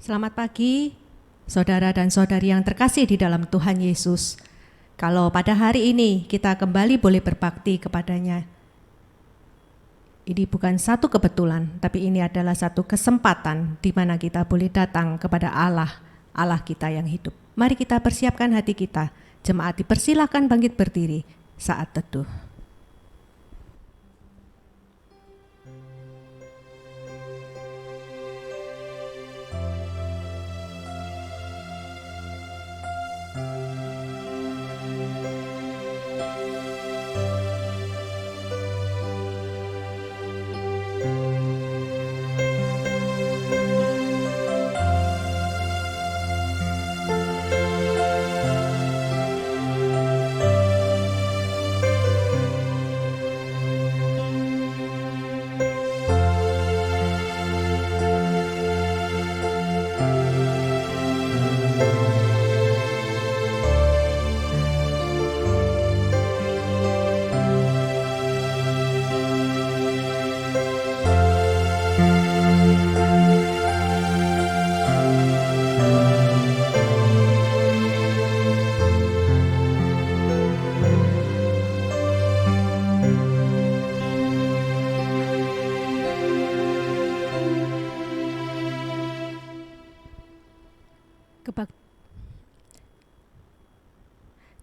Selamat pagi, saudara dan saudari yang terkasih di dalam Tuhan Yesus. Kalau pada hari ini kita kembali boleh berbakti kepadanya, ini bukan satu kebetulan, tapi ini adalah satu kesempatan di mana kita boleh datang kepada Allah kita yang hidup. Mari kita persiapkan hati kita. Jemaat dipersilakan bangkit berdiri saat teduh.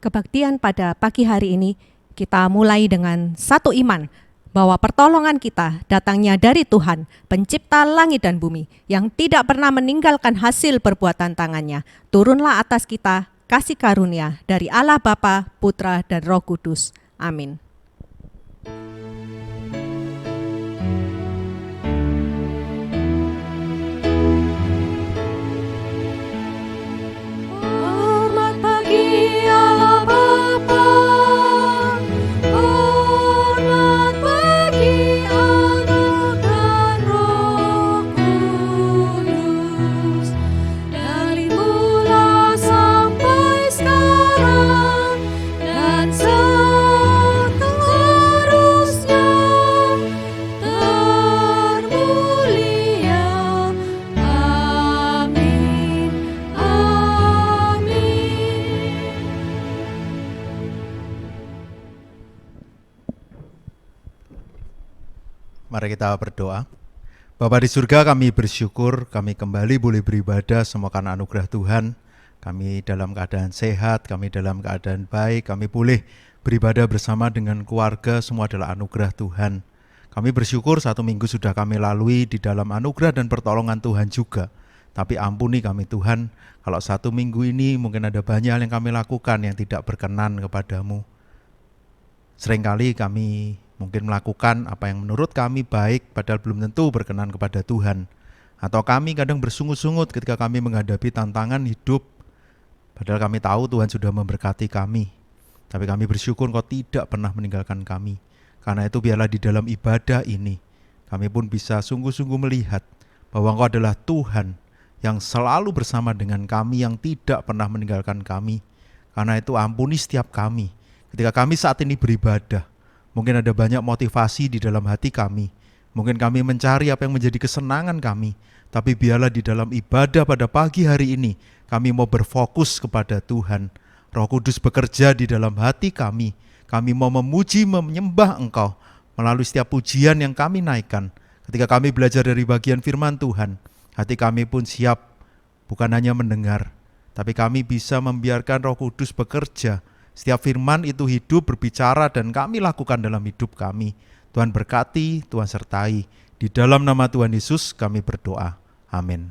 Kebaktian pada pagi hari ini kita mulai dengan satu iman bahwa pertolongan kita datangnya dari Tuhan, pencipta langit dan bumi, yang tidak pernah meninggalkan hasil perbuatan tangannya. Turunlah atas kita kasih karunia dari Allah Bapa, Putra, dan Roh Kudus. Amin. Mari kita berdoa. Bapa di surga, kami bersyukur kami kembali boleh beribadah semua karena anugerah Tuhan. Kami dalam keadaan sehat, kami dalam keadaan baik, kami boleh beribadah bersama dengan keluarga, semua adalah anugerah Tuhan. Kami bersyukur 1 minggu sudah kami lalui di dalam anugerah dan pertolongan Tuhan juga. Tapi ampuni kami Tuhan, kalau 1 minggu ini mungkin ada banyak hal yang kami lakukan yang tidak berkenan kepadamu. Seringkali kami mungkin melakukan apa yang menurut kami baik, padahal belum tentu berkenan kepada Tuhan. Atau kami kadang bersungut-sungut ketika kami menghadapi tantangan hidup, padahal kami tahu Tuhan sudah memberkati kami. Tapi kami bersyukur Engkau tidak pernah meninggalkan kami. Karena itu biarlah di dalam ibadah ini, kami pun bisa sungguh-sungguh melihat bahwa Engkau adalah Tuhan yang selalu bersama dengan kami, yang tidak pernah meninggalkan kami. Karena itu ampuni setiap kami. Ketika kami saat ini beribadah, mungkin ada banyak motivasi di dalam hati kami. Mungkin kami mencari apa yang menjadi kesenangan kami. Tapi biarlah di dalam ibadah pada pagi hari ini, kami mau berfokus kepada Tuhan. Roh Kudus bekerja di dalam hati kami. Kami mau memuji, menyembah Engkau melalui setiap pujian yang kami naikkan. Ketika kami belajar dari bagian firman Tuhan, hati kami pun siap bukan hanya mendengar, tapi kami bisa membiarkan Roh Kudus bekerja. Setiap firman itu hidup, berbicara, dan kami lakukan dalam hidup kami. Tuhan berkati, Tuhan sertai. Di dalam nama Tuhan Yesus kami berdoa. Amin.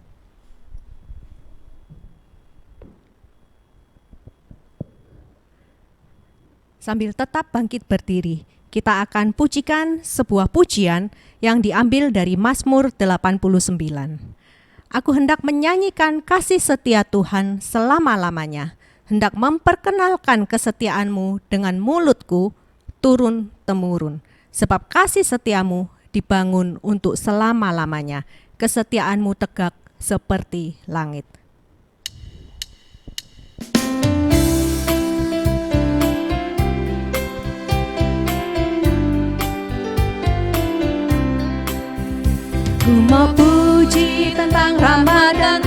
Sambil tetap bangkit berdiri, kita akan pujikan sebuah pujian yang diambil dari Mazmur 89. Aku hendak menyanyikan kasih setia Tuhan selama-lamanya, hendak memperkenalkan kesetiaanmu dengan mulutku turun-temurun. Sebab kasih setiamu dibangun untuk selama-lamanya, kesetiaanmu tegak seperti langit. Ku mau puji tentang Ramadan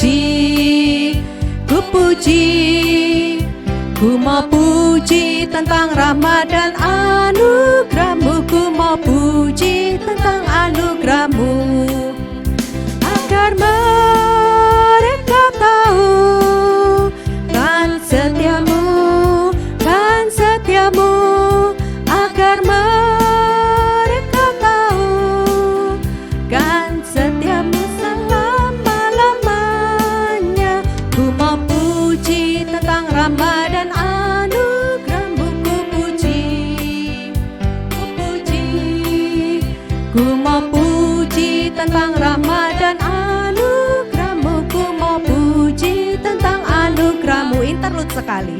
puji, ku puji, ku mau puji tentang rahmat dan anugerah-Mu, ku mau puji tentang anugerah-Mu, agar mereka tahu kan setiamu, kan setiamu, agar mereka tahu kan setiamu selama-lamanya. Ku mau puji tentang rahmat dan anugerah-Mu, ku puji, ku puji, ku mau puji tentang rahmat dan anugerah-Mu, ku mau puji tentang anugerah-Mu. Interlude sekali.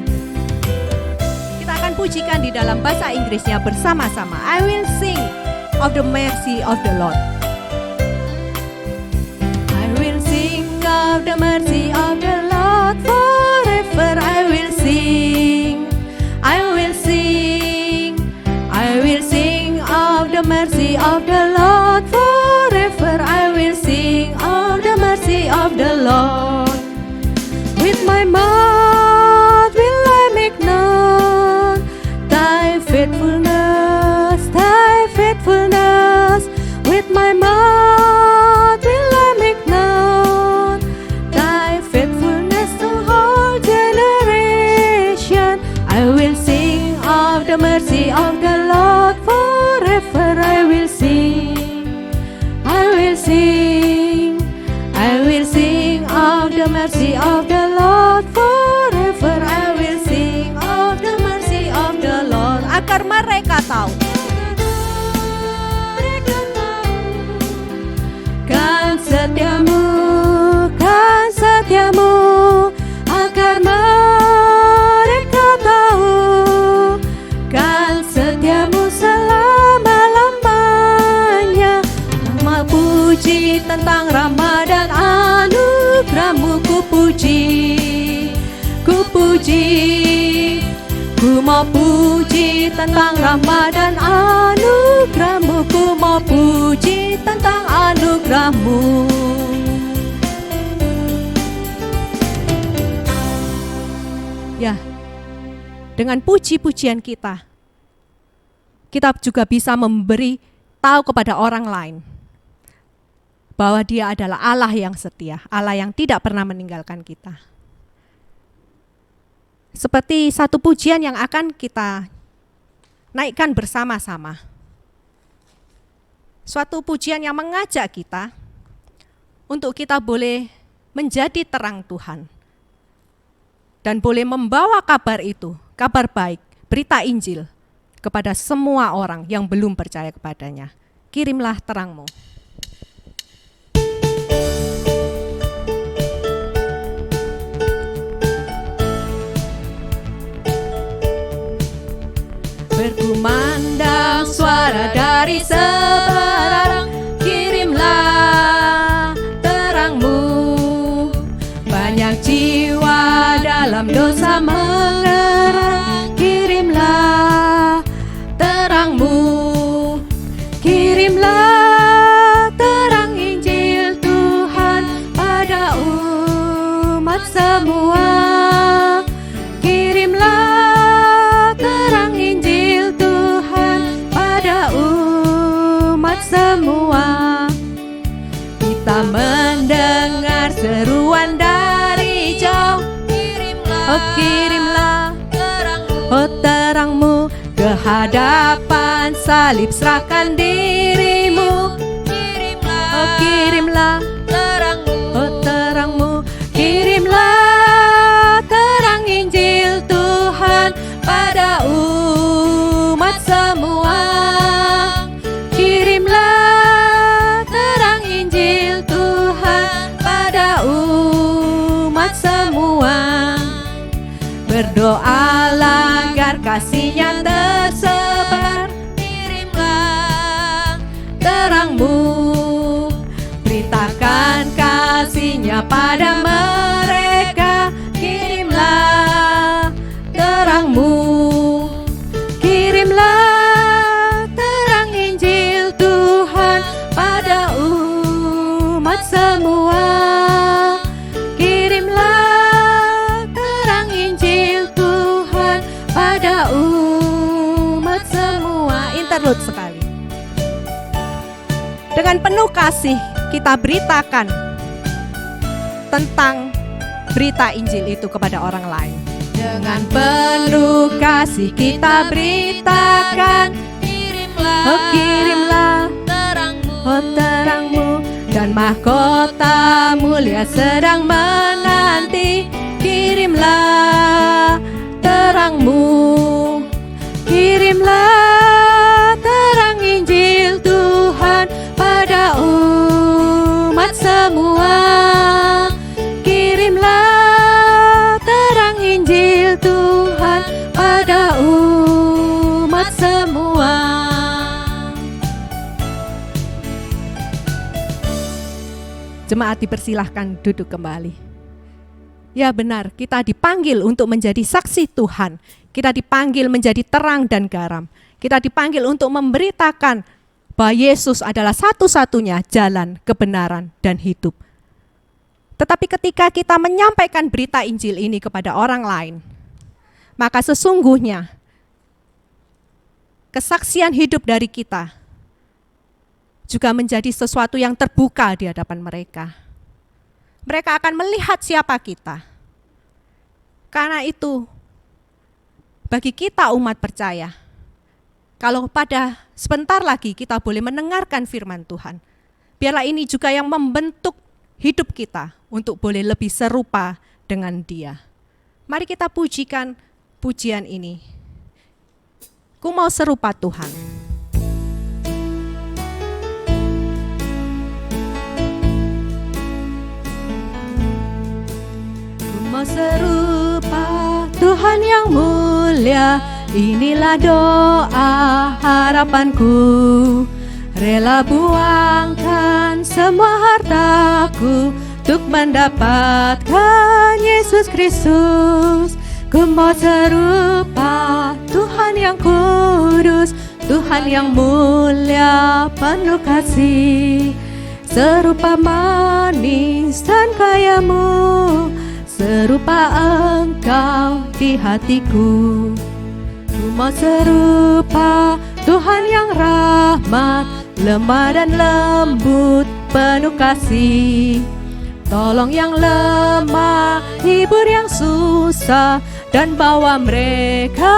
Kita akan pujikan di dalam bahasa Inggrisnya bersama-sama. I will sing of the mercy of the Lord. I will sing of the mercy of the Lord forever. I will sing, I will sing, I will sing of the mercy of the Lord forever. I will sing of the mercy of the Lord. With my mouth will I make known Thy faithfulness, Thy faithfulness. With my mouth will I make known Thy faithfulness to all generation. I will sing of the mercy of the Lord forever. I will sing, I will sing, I will sing of the mercy of the Lord forever. I will sing of the mercy of the Lord, agar mereka tahu kan setiamu, kan setiamu, agar mereka tahu kan setiamu selama-lamanya. Mau puji tentang rahmat dan anugerah-Mu, ku puji, ku puji, ku mau puji tentang rahmat dan anugerah-Mu, ku mau puji tentang anugerah-Mu. Ya, dengan puji-pujian kita juga bisa memberi tahu kepada orang lain bahwa Dia adalah Allah yang setia, Allah yang tidak pernah meninggalkan kita. Seperti satu pujian yang akan kita naikkan bersama-sama. Suatu pujian yang mengajak kita untuk kita boleh menjadi terang Tuhan dan boleh membawa kabar itu, kabar baik, berita Injil kepada semua orang yang belum percaya kepadanya. Kirimlah terang-Mu. Berkumandang suara dari seberang, kirimlah terang-Mu. Banyak jiwa dalam dosa mengerang, kirimlah terang-Mu. Kirimlah terang Injil Tuhan pada umat semua. Kirimlah terang Injil Tuhan pada umat semua. Kita mendengar seruan dari jauh, oh kirimlah oh terang-Mu. Ke hadapan salib serahkan dirimu, oh kirimlah terang-Mu, oh terang-Mu. Kirimlah terang Injil Tuhan pada umat semua. Kirimlah terang Injil Tuhan pada umat semua. Berdoalah agar kasih-Nya tersebar. Kirimlah terang-Mu, beritakan kasih-Nya pada mereka. Kirimlah terang-Mu, kirimlah terang Injil Tuhan pada umat semua. Dengan penuh kasih kita beritakan tentang berita Injil itu kepada orang lain. Dengan penuh kasih kita beritakan, kirimlah terangmu, dan mahkota mulia sedang menanti. Kirimlah terangmu, kirimlah terang Injil Tuhan pada umat semua. Kirimlah terang Injil Tuhan pada umat semua. Jemaat dipersilahkan duduk kembali. Ya benar, kita dipanggil untuk menjadi saksi Tuhan. Kita dipanggil menjadi terang dan garam. Kita dipanggil untuk memberitakan bahwa Yesus adalah satu-satunya jalan, kebenaran, dan hidup. Tetapi ketika kita menyampaikan berita Injil ini kepada orang lain, maka sesungguhnya kesaksian hidup dari kita juga menjadi sesuatu yang terbuka di hadapan mereka. Mereka akan melihat siapa kita. Karena itu, bagi kita umat percaya, kalau pada sebentar lagi kita boleh mendengarkan firman Tuhan, biarlah ini juga yang membentuk hidup kita untuk boleh lebih serupa dengan Dia. Mari kita pujikan pujian ini. Ku mau serupa Tuhan. Mau serupa Tuhan yang mulia, inilah doa harapanku. Rela buangkan semua hartaku untuk mendapatkan Yesus Kristus. Ku mau serupa Tuhan yang kudus, Tuhan yang mulia penuh kasih. Serupa manis dan kayamu, serupa Engkau di hatiku. Ku mau serupa Tuhan yang rahmat, lemah dan lembut, penuh kasih. Tolong yang lemah, hibur yang susah, dan bawa mereka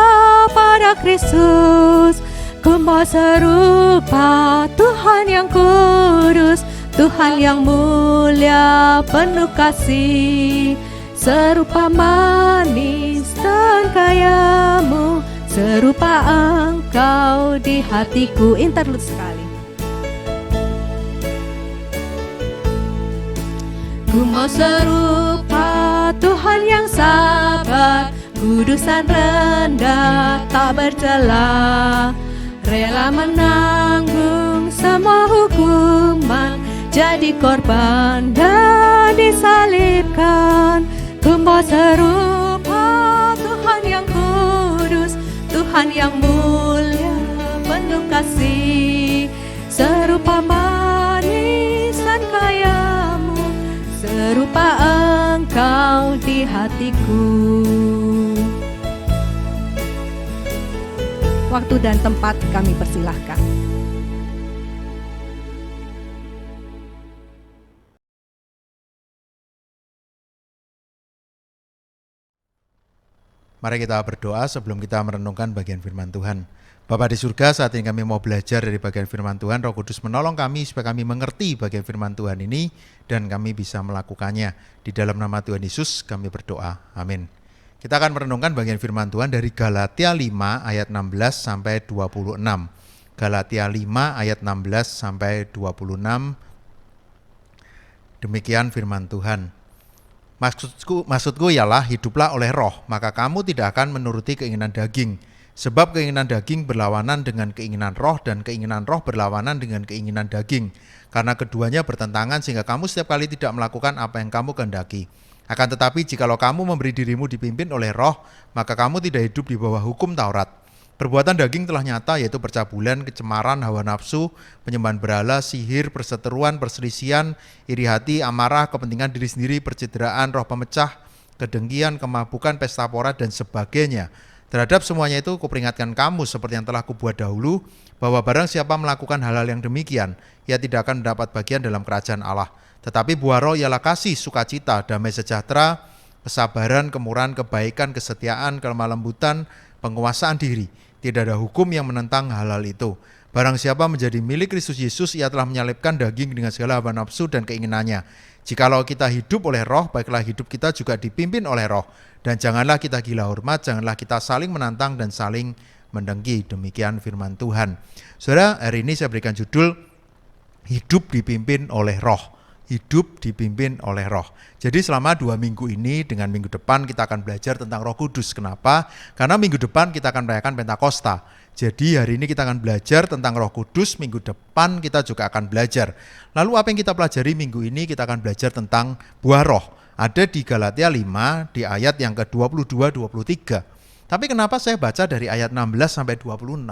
pada Kristus. Ku mau serupa Tuhan yang kudus, Tuhan yang mulia penuh kasih. Serupa manis dan kayamu, serupa Engkau di hatiku. Interlude sekali. Ku mau serupa Tuhan yang sabar, kudus dan rendah tak bercela, rela menanggung semua hukuman, jadi korban dan disalibkan. Ku mau serupa Tuhan yang kudus, Tuhan yang mulia penuh kasih. Serupa manis dan kayamu, serupa Engkau di hatiku. Waktu dan tempat kami persilahkan. Mari kita berdoa sebelum kita merenungkan bagian firman Tuhan. Bapa di surga, saat ini kami mau belajar dari bagian firman Tuhan. Roh Kudus menolong kami supaya kami mengerti bagian firman Tuhan ini dan kami bisa melakukannya. Di dalam nama Tuhan Yesus kami berdoa. Amin. Kita akan merenungkan bagian firman Tuhan dari Galatia 5 ayat 16 sampai 26. Galatia 5 ayat 16 sampai 26. Demikian firman Tuhan. Maksudku ialah hiduplah oleh roh, maka kamu tidak akan menuruti keinginan daging. Sebab keinginan daging berlawanan dengan keinginan roh, dan keinginan roh berlawanan dengan keinginan daging. Karena keduanya bertentangan sehingga kamu setiap kali tidak melakukan apa yang kamu kehendaki. Akan tetapi jikalau kamu memberi dirimu dipimpin oleh roh, maka kamu tidak hidup di bawah hukum Taurat. Perbuatan daging telah nyata, yaitu percabulan, kecemaran, hawa nafsu, penyembahan berhala, sihir, perseteruan, perselisihan, iri hati, amarah, kepentingan diri sendiri, percederaan, roh pemecah, kedengkian, kemabukan, pesta pora, dan sebagainya. Terhadap semuanya itu kuperingatkan kamu seperti yang telah kubuat dahulu, bahwa barang siapa melakukan hal-hal yang demikian, ia tidak akan mendapat bagian dalam kerajaan Allah. Tetapi buah roh ialah kasih, sukacita, damai sejahtera, kesabaran, kemurahan, kebaikan, kesetiaan, kelemah lembutan, penguasaan diri. Tidak ada hukum yang menentang hal-hal itu. Barang siapa menjadi milik Kristus Yesus, ia telah menyalibkan daging dengan segala hawa nafsu dan keinginannya. Jikalau kita hidup oleh roh, baiklah hidup kita juga dipimpin oleh roh. Dan janganlah kita gila hormat, janganlah kita saling menantang dan saling mendengki. Demikian firman Tuhan. Saudara, hari ini saya berikan judul hidup dipimpin oleh roh. Hidup dipimpin oleh roh. Jadi selama 2 minggu ini dengan minggu depan kita akan belajar tentang Roh Kudus. Kenapa? Karena minggu depan kita akan merayakan Pentakosta. Jadi hari ini kita akan belajar tentang Roh Kudus, minggu depan kita juga akan belajar. Lalu apa yang kita pelajari minggu ini? Kita akan belajar tentang buah roh. Ada di Galatia 5 di ayat yang ke-22-23. Tapi kenapa saya baca dari ayat 16 sampai 26?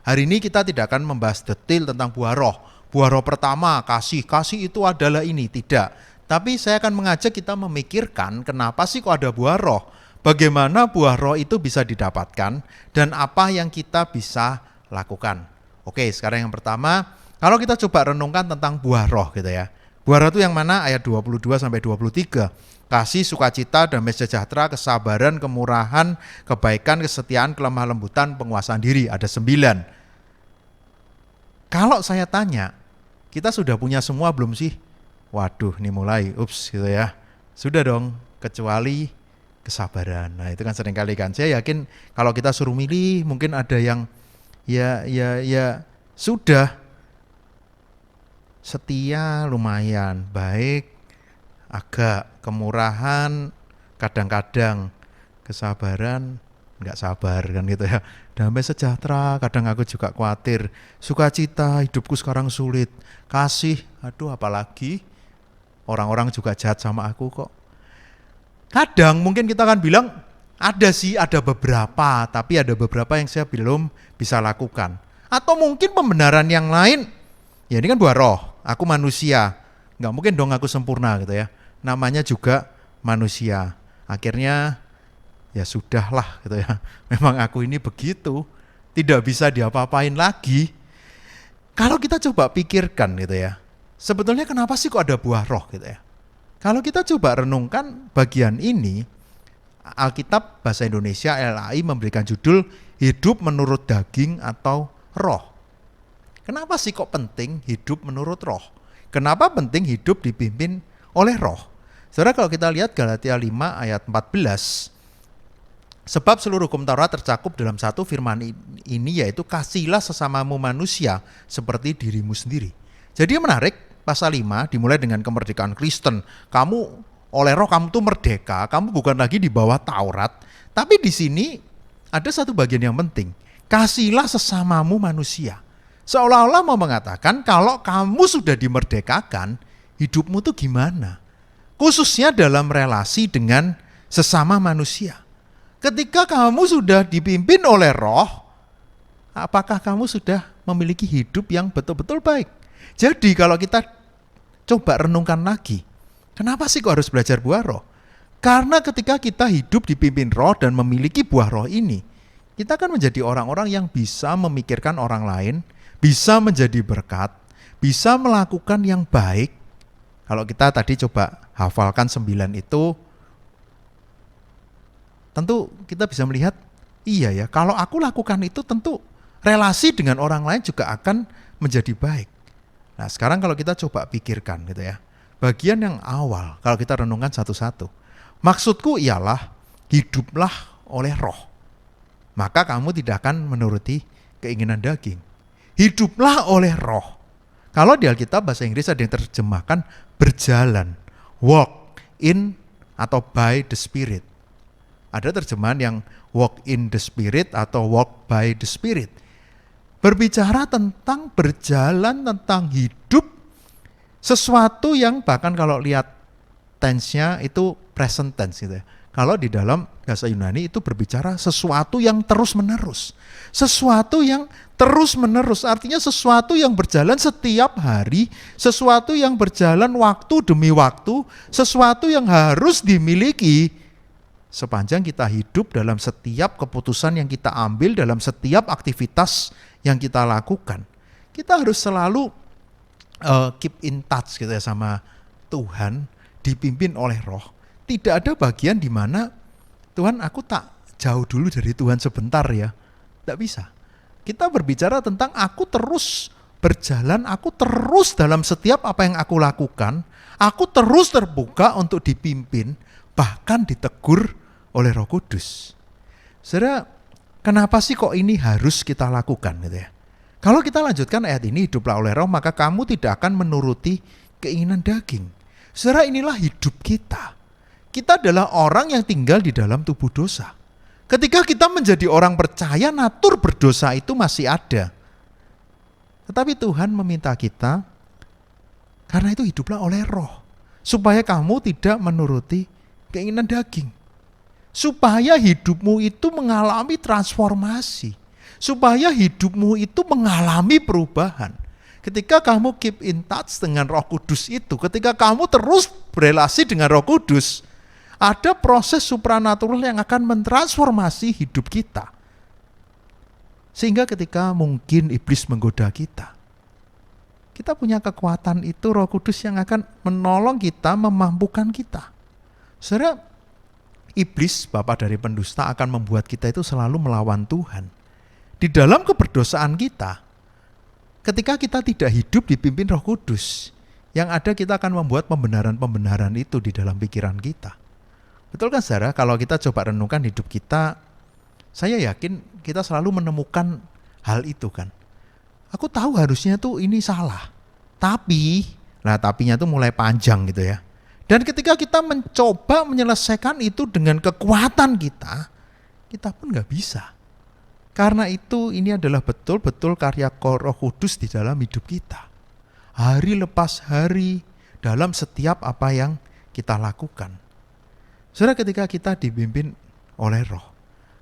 Hari ini kita tidak akan membahas detail tentang buah roh. Buah roh pertama, kasih itu adalah ini, tidak. Tapi saya akan mengajak kita memikirkan kenapa sih kok ada buah roh. Bagaimana buah roh itu bisa didapatkan dan apa yang kita bisa lakukan. Oke, sekarang yang pertama, kalau kita coba renungkan tentang buah roh gitu ya. Buah roh itu yang mana? Ayat 22 sampai 23. Kasih, sukacita, damai sejahtera, kesabaran, kemurahan, kebaikan, kesetiaan, kelemah lembutan, penguasaan diri. Ada 9. Kalau saya tanya, kita sudah punya semua belum sih? Waduh, ini mulai, gitu ya. Sudah dong, kecuali kesabaran. Nah, itu kan seringkali kan. Saya yakin kalau kita suruh milih, mungkin ada yang ya sudah. Setia lumayan, baik, agak, kemurahan, kadang-kadang, kesabaran, nggak sabar kan gitu ya. Damai sejahtera, kadang aku juga khawatir. Sukacita, hidupku sekarang sulit. Kasih, aduh apalagi, orang-orang juga jahat sama aku kok. Kadang mungkin kita akan bilang, ada sih, ada beberapa, tapi ada beberapa yang saya belum bisa lakukan. Atau mungkin pembenaran yang lain, ya ini kan buah roh, aku manusia, nggak mungkin dong aku sempurna gitu ya. Namanya juga manusia. Akhirnya ya sudahlah gitu ya. Memang aku ini begitu, tidak bisa diapa-apain lagi. Kalau kita coba pikirkan gitu ya, sebetulnya kenapa sih kok ada buah roh gitu ya? Kalau kita coba renungkan bagian ini, Alkitab Bahasa Indonesia LAI memberikan judul hidup menurut daging atau roh. Kenapa sih kok penting hidup menurut roh? Kenapa penting hidup dipimpin oleh roh? Saudara, kalau kita lihat Galatia 5 ayat 14, sebab seluruh hukum Taurat tercakup dalam satu firman ini, yaitu kasihlah sesamamu manusia seperti dirimu sendiri. Jadi menarik, pasal 5 dimulai dengan kemerdekaan Kristen. Kamu oleh roh kamu tuh merdeka, kamu bukan lagi di bawah Taurat. Tapi di sini ada satu bagian yang penting. Kasihlah sesamamu manusia. Seolah-olah mau mengatakan kalau kamu sudah dimerdekakan, hidupmu tuh gimana? Khususnya dalam relasi dengan sesama manusia. Ketika kamu sudah dipimpin oleh roh, apakah kamu sudah memiliki hidup yang betul-betul baik? Jadi kalau kita coba renungkan lagi, kenapa sih kok harus belajar buah roh? Karena ketika kita hidup dipimpin roh dan memiliki buah roh ini, kita akan menjadi orang-orang yang bisa memikirkan orang lain, bisa menjadi berkat, bisa melakukan yang baik. Kalau kita tadi coba hafalkan 9 itu, tentu kita bisa melihat, iya ya, kalau aku lakukan itu tentu relasi dengan orang lain juga akan menjadi baik. Nah sekarang kalau kita coba pikirkan gitu ya, bagian yang awal kalau kita renungkan satu-satu, maksudku ialah hiduplah oleh roh, maka kamu tidak akan menuruti keinginan daging. Hiduplah oleh roh. Kalau di Alkitab bahasa Inggris ada yang terjemahkan berjalan, walk in atau by the Spirit. Ada terjemahan yang walk in the Spirit atau walk by the Spirit. Berbicara tentang berjalan, tentang hidup, sesuatu yang bahkan kalau lihat tense-nya itu present tense gitu ya. Kalau di dalam bahasa Yunani itu berbicara sesuatu yang terus-menerus. Sesuatu yang terus-menerus, artinya sesuatu yang berjalan setiap hari, sesuatu yang berjalan waktu demi waktu, sesuatu yang harus dimiliki Sepanjang kita hidup dalam setiap keputusan yang kita ambil, dalam setiap aktivitas yang kita lakukan, kita harus selalu keep in touch gitu ya sama Tuhan, dipimpin oleh Roh. Tidak ada bagian di mana Tuhan, aku tak jauh dulu dari Tuhan sebentar ya. Tidak bisa. Kita berbicara tentang aku terus berjalan, aku terus dalam setiap apa yang aku lakukan, aku terus terbuka untuk dipimpin, bahkan ditegur oleh Roh Kudus. Saudara, kenapa sih kok ini harus kita lakukan gitu ya? Kalau kita lanjutkan ayat ini, hiduplah oleh Roh, maka kamu tidak akan menuruti keinginan daging. Saudara, inilah hidup kita. Kita adalah orang yang tinggal di dalam tubuh dosa. Ketika kita menjadi orang percaya, natur berdosa itu masih ada. Tetapi Tuhan meminta kita, karena itu hiduplah oleh Roh, supaya kamu tidak menuruti keinginan daging. Supaya hidupmu itu mengalami transformasi. Supaya hidupmu itu mengalami perubahan. Ketika kamu keep in touch dengan Roh Kudus itu, ketika kamu terus berelasi dengan Roh Kudus, ada proses supranatural yang akan mentransformasi hidup kita. Sehingga ketika mungkin iblis menggoda kita, kita punya kekuatan itu, Roh Kudus yang akan menolong kita, memampukan kita. Saudara, iblis, bapa dari pendusta, akan membuat kita itu selalu melawan Tuhan. Di dalam keberdosaan kita, ketika kita tidak hidup dipimpin Roh Kudus, yang ada kita akan membuat pembenaran-pembenaran itu di dalam pikiran kita. Betul kan saudara? Kalau kita coba renungkan hidup kita, saya yakin kita selalu menemukan hal itu kan. Aku tahu harusnya tuh ini salah, tapinya tuh mulai panjang gitu ya. Dan ketika kita mencoba menyelesaikan itu dengan kekuatan kita pun nggak bisa. Karena itu ini adalah betul-betul karya Roh Kudus di dalam hidup kita. Hari lepas hari, dalam setiap apa yang kita lakukan. Saudara, ketika kita dipimpin oleh Roh,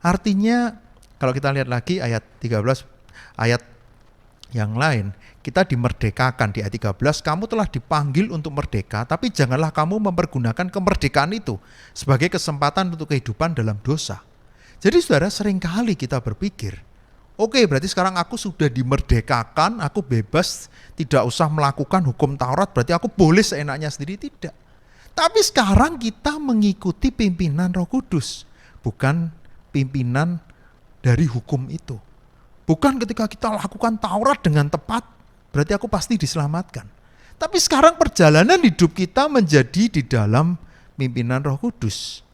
artinya kalau kita lihat lagi ayat 13, ayat yang lain, kita dimerdekakan. Di ayat 13, kamu telah dipanggil untuk merdeka, tapi janganlah kamu mempergunakan kemerdekaan itu sebagai kesempatan untuk kehidupan dalam dosa. Jadi saudara, seringkali kita berpikir, oke, berarti sekarang aku sudah dimerdekakan, aku bebas, tidak usah melakukan hukum Taurat, berarti aku boleh seenaknya sendiri. Tidak. Tapi sekarang kita mengikuti pimpinan Roh Kudus, bukan pimpinan dari hukum itu. Bukan ketika kita lakukan Taurat dengan tepat, berarti aku pasti diselamatkan. Tapi sekarang perjalanan hidup kita menjadi di dalam pimpinan Roh Kudus.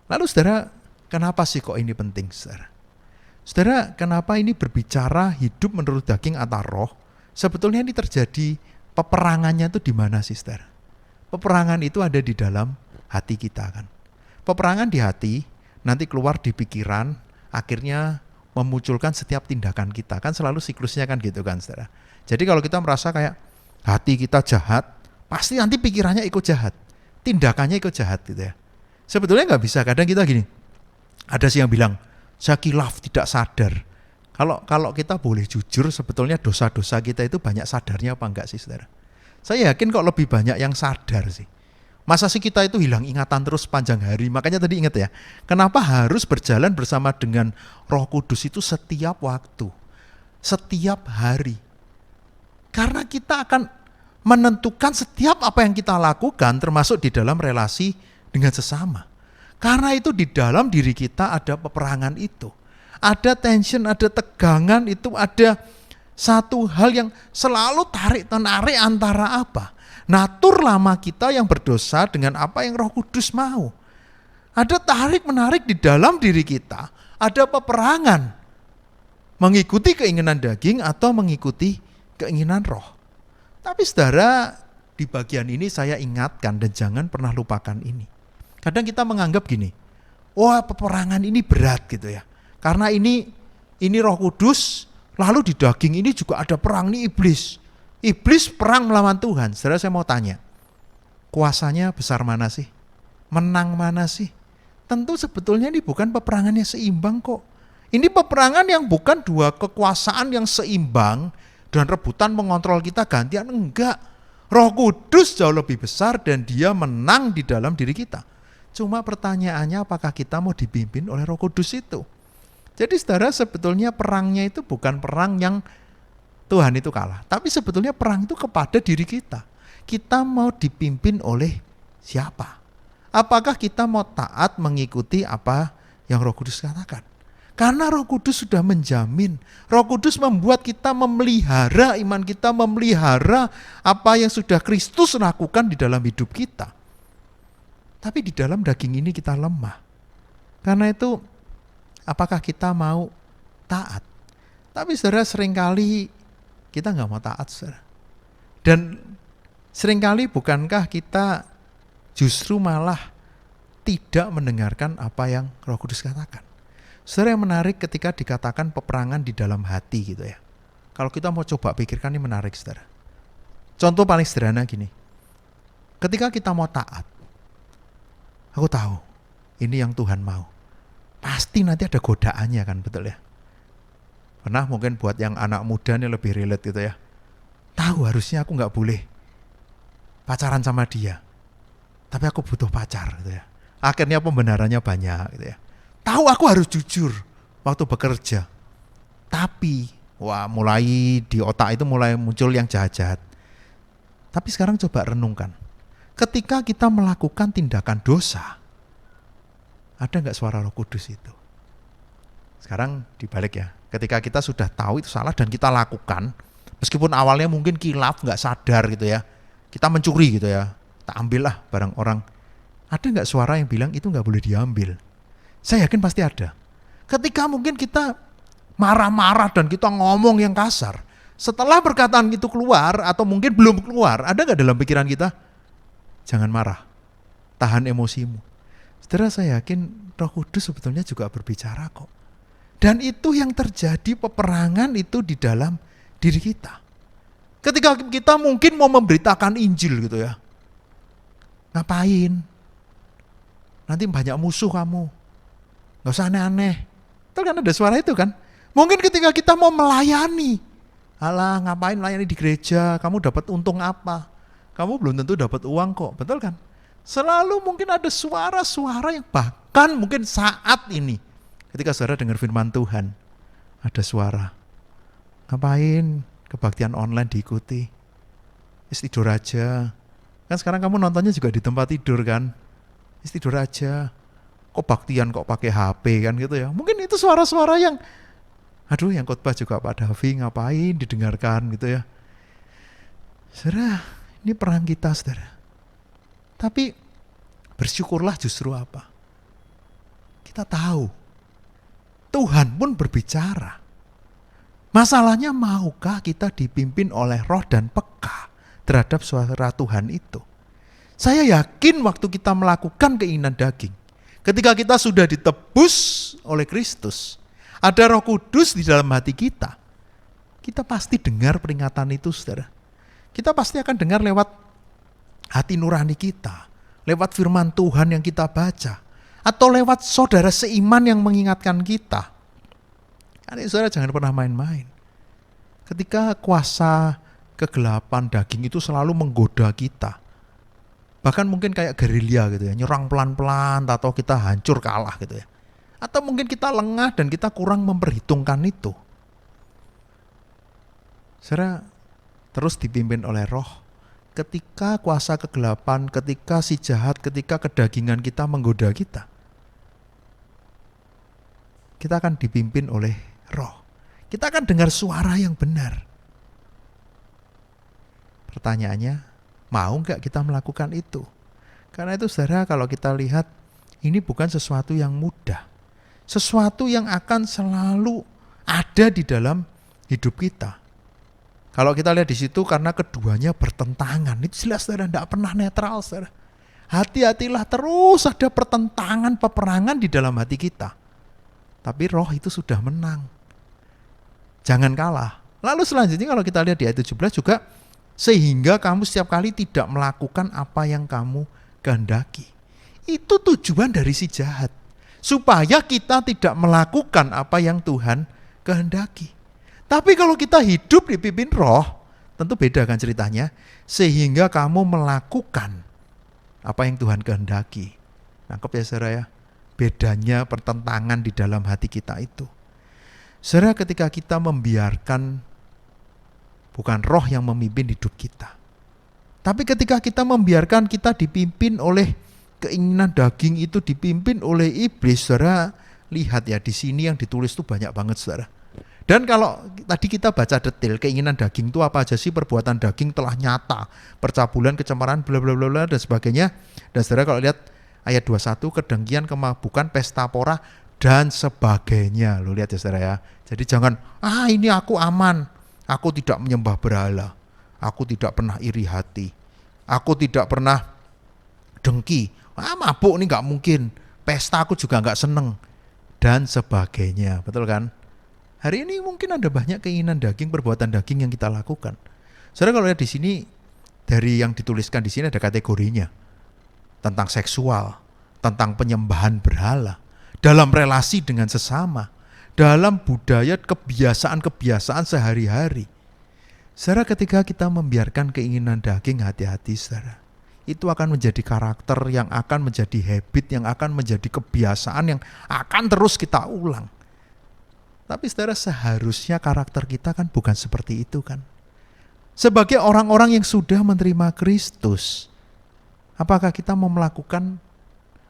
Lalu saudara, kenapa sih kok ini penting saudara? Saudara, kenapa ini berbicara hidup menurut daging atau roh? Sebetulnya ini terjadi, peperangannya itu di mana sih saudara? Peperangan itu ada di dalam hati kita kan. Peperangan di hati, nanti keluar di pikiran, akhirnya memunculkan setiap tindakan kita. Kan selalu siklusnya kan gitu kan saudara. Jadi kalau kita merasa kayak hati kita jahat, pasti nanti pikirannya ikut jahat, tindakannya ikut jahat gitu ya. Sebetulnya nggak bisa, kadang kita gini, ada sih yang bilang, saya kilaf tidak sadar. Kalau kita boleh jujur, sebetulnya dosa-dosa kita itu banyak sadarnya apa enggak sih saudara? Saya yakin kok lebih banyak yang sadar sih. Masa sih kita itu hilang ingatan terus panjang hari? Makanya tadi ingat ya, kenapa harus berjalan bersama dengan Roh Kudus itu setiap waktu, setiap hari. Karena kita akan menentukan setiap apa yang kita lakukan, termasuk di dalam relasi dengan sesama. Karena itu di dalam diri kita ada peperangan itu. Ada tension, ada tegangan, itu ada satu hal yang selalu tarik-menarik antara apa? Natur lama kita yang berdosa dengan apa yang Roh Kudus mau. Ada tarik-menarik di dalam diri kita, ada peperangan. Mengikuti keinginan daging atau mengikuti keinginan roh. Tapi saudara, di bagian ini saya ingatkan dan jangan pernah lupakan ini. Kadang kita menganggap gini, wah peperangan ini berat gitu ya. Karena ini Roh Kudus, lalu di daging ini juga ada perang nih iblis. Iblis perang melawan Tuhan. Saudara, saya mau tanya, kuasanya besar mana sih? Menang mana sih? Tentu sebetulnya ini bukan peperangan yang seimbang kok. Ini peperangan yang bukan dua kekuasaan yang seimbang dan rebutan mengontrol kita gantian, enggak. Roh Kudus jauh lebih besar dan dia menang di dalam diri kita. Cuma pertanyaannya apakah kita mau dipimpin oleh Roh Kudus itu. Jadi saudara, sebetulnya perangnya itu bukan perang yang Tuhan itu kalah. Tapi sebetulnya perang itu kepada diri kita. Kita mau dipimpin oleh siapa? Apakah kita mau taat mengikuti apa yang Roh Kudus katakan? Karena Roh Kudus sudah menjamin. Roh Kudus membuat kita memelihara iman kita, memelihara apa yang sudah Kristus lakukan di dalam hidup kita. Tapi di dalam daging ini kita lemah. Karena itu, apakah kita mau taat? Tapi saudara, seringkali kita nggak mau taat, saudara. Dan seringkali bukankah kita justru malah tidak mendengarkan apa yang Roh Kudus katakan? Saudara, yang menarik ketika dikatakan peperangan di dalam hati gitu ya. Kalau kita mau coba pikirkan, ini menarik, saudara. Contoh paling sederhana gini. Ketika kita mau taat, aku tahu ini yang Tuhan mau. Pasti nanti ada godaannya kan, betul ya? Pernah mungkin buat yang anak muda nih lebih relate gitu ya. Tahu harusnya aku gak boleh pacaran sama dia. Tapi aku butuh pacar gitu ya. Akhirnya pembenarannya banyak gitu ya. Tahu aku harus jujur waktu bekerja. Tapi, mulai di otak itu mulai muncul yang jahat-jahat. Tapi sekarang coba renungkan. Ketika kita melakukan tindakan dosa, ada gak suara Roh Kudus itu? Sekarang dibalik ya. Ketika kita sudah tahu itu salah dan kita lakukan, meskipun awalnya mungkin kilaf, gak sadar gitu ya. Kita mencuri gitu ya. Kita ambillah barang orang. Ada gak suara yang bilang itu gak boleh diambil? Saya yakin pasti ada. Ketika mungkin kita marah-marah dan kita ngomong yang kasar, setelah perkataan itu keluar atau mungkin belum keluar, ada gak dalam pikiran kita? Jangan marah, tahan emosimu. Saudara, saya yakin Roh Kudus sebetulnya juga berbicara kok. Dan itu yang terjadi, peperangan itu di dalam diri kita. Ketika kita mungkin mau memberitakan Injil gitu ya. Ngapain? Nanti banyak musuh kamu. Gak usah aneh-aneh. Itu kan ada suara itu kan. Mungkin ketika kita mau melayani. Alah, ngapain melayani di gereja? Kamu dapat untung apa? Kamu belum tentu dapat uang kok, betul kan? Selalu mungkin ada suara-suara yang bahkan mungkin saat ini, ketika saudara dengar firman Tuhan, ada suara, ngapain kebaktian online diikuti? Tidur aja. Kan sekarang kamu nontonnya juga di tempat tidur kan? Tidur aja. Kok baktian kok pakai HP kan gitu ya? Mungkin itu suara-suara yang, aduh, yang khotbah juga Pak Davi, ngapain didengarkan gitu ya? Saudara, ini perang kita, saudara. Tapi bersyukurlah justru apa? Kita tahu Tuhan pun berbicara. Masalahnya, maukah kita dipimpin oleh roh dan peka terhadap suara Tuhan itu? Saya yakin waktu kita melakukan keinginan daging, ketika kita sudah ditebus oleh Kristus, ada Roh Kudus di dalam hati kita, kita pasti dengar peringatan itu, saudara. Kita pasti akan dengar lewat hati nurani kita, lewat firman Tuhan yang kita baca, atau lewat saudara seiman yang mengingatkan kita. Karena saudara jangan pernah main-main. Ketika kuasa kegelapan daging itu selalu menggoda kita, bahkan mungkin kayak gerilya gitu ya, nyerang pelan-pelan atau kita hancur kalah gitu ya. Atau mungkin kita lengah dan kita kurang memperhitungkan itu. Saudara, terus dipimpin oleh roh. Ketika kuasa kegelapan, ketika si jahat, ketika kedagingan kita menggoda kita, kita akan dipimpin oleh roh. Kita akan dengar suara yang benar. Pertanyaannya, mau gak kita melakukan itu? Karena itu saudara, kalau kita lihat, ini bukan sesuatu yang mudah. Sesuatu yang akan selalu ada di dalam hidup kita. Kalau kita lihat di situ, karena keduanya bertentangan. Itu jelas saudara, tidak pernah netral saudara. Hati-hatilah, terus ada pertentangan, peperangan di dalam hati kita. Tapi roh itu sudah menang. Jangan kalah. Lalu selanjutnya kalau kita lihat di ayat 17 juga, sehingga kamu setiap kali tidak melakukan apa yang kamu kehendaki. Itu tujuan dari si jahat. Supaya kita tidak melakukan apa yang Tuhan kehendaki. Tapi kalau kita hidup dipimpin roh, tentu beda kan ceritanya. Sehingga kamu melakukan apa yang Tuhan kehendaki. Nangkep ya saudara ya? Bedanya pertentangan di dalam hati kita itu. Saudara, ketika kita membiarkan bukan roh yang memimpin hidup kita, tapi ketika kita membiarkan kita dipimpin oleh keinginan daging itu, dipimpin oleh iblis, saudara, lihat ya di sini yang ditulis itu banyak banget saudara. Dan kalau tadi kita baca detail keinginan daging itu apa aja sih, perbuatan daging telah nyata, percabulan, kecemaran, bla bla bla bla dan sebagainya. Dan saudara kalau lihat ayat 21, kedengkian, kemabukan, pesta pora dan sebagainya. Lo lihat ya saudara ya. Jadi jangan ini aku aman, aku tidak menyembah berhala, aku tidak pernah iri hati, aku tidak pernah dengki, mabuk ini nggak mungkin, pesta aku juga nggak seneng dan sebagainya. Betul kan? Hari ini mungkin ada banyak keinginan daging, perbuatan daging yang kita lakukan. Saudara kalau lihat di sini, dari yang dituliskan di sini ada kategorinya. Tentang seksual, tentang penyembahan berhala, dalam relasi dengan sesama, dalam budaya kebiasaan-kebiasaan sehari-hari. Saudara, ketika kita membiarkan keinginan daging, hati-hati saudara. Itu akan menjadi karakter, yang akan menjadi habit, yang akan menjadi kebiasaan, yang akan terus kita ulang. Tapi saudara, seharusnya karakter kita kan bukan seperti itu kan. Sebagai orang-orang yang sudah menerima Kristus, apakah kita mau melakukan,